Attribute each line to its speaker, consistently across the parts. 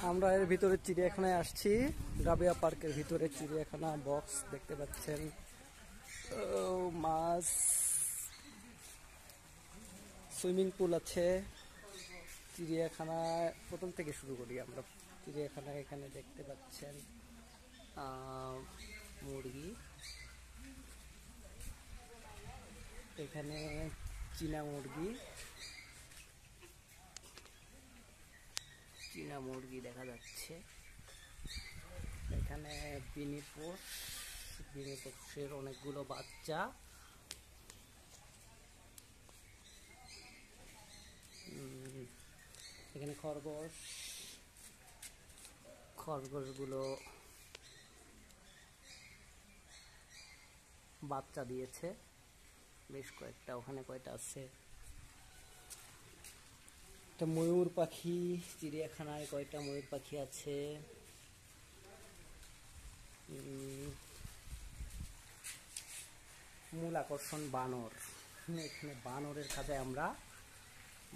Speaker 1: আমরা এর ভিতরে চিড়িয়াখানায় আসছি। রাবেয়া পার্কের ভিতরে চিড়িয়াখানা বক্স দেখতে পাচ্ছেন। মাছ, সুইমিং পুল আছে। চিড়িয়াখানা প্রথম থেকে শুরু করি আমরা। চিড়িয়াখানা এখানে দেখতে পাচ্ছেন মুরগি, এখানে চীনা মুরগি দেখা যাচ্ছে। এখানে বিনিপোষের অনেকগুলো বাচ্চা। এখানে খরগোশগুলো বাচ্চা দিয়েছে বেশ কয়েকটা। ওখানে কয়টা আছে? একটা ময়ূর পাখি। চিড়িয়াখানায় কয়টা ময়ূর পাখি আছে? মূল আকর্ষণ বানর। এখানে বানরের কাছে আমরা,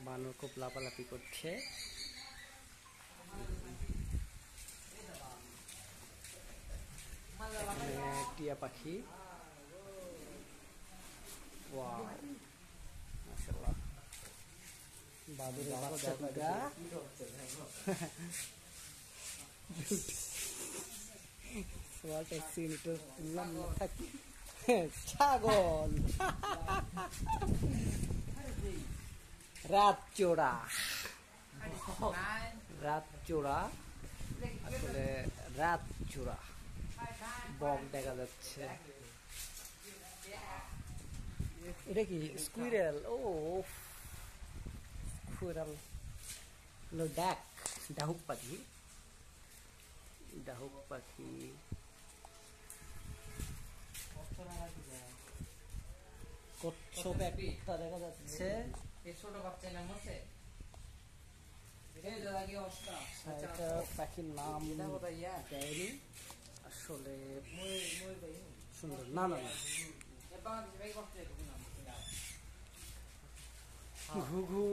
Speaker 1: বানর খুব লাফালাফি করছে। টিয়া পাখি, মাশাআল্লাহ। বাদুড়ের বাচ্চা দুটা। ছাগল, রাতচোরা। আসলে রাতচোরা বক দেখা যাচ্ছে। এটা কি স্কুইরেল? ও স্কুইরেল, ডাহুক পাখি। কচ্ছপ একটা দেখা যাচ্ছে। পাখির নাম দেয়নি আসলে। সুন্দর। না ঘুঘু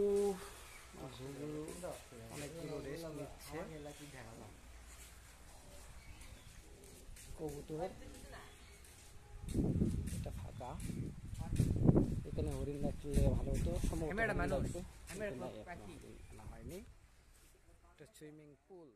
Speaker 1: অনেকগুলো রেস্ট নিচ্ছে। কবুতর, এটা ফাঁকা। এখানে হরিণ রাখলে ভালো হতো। সম্ভবত হয়নি। এটা সুইমিং পুল।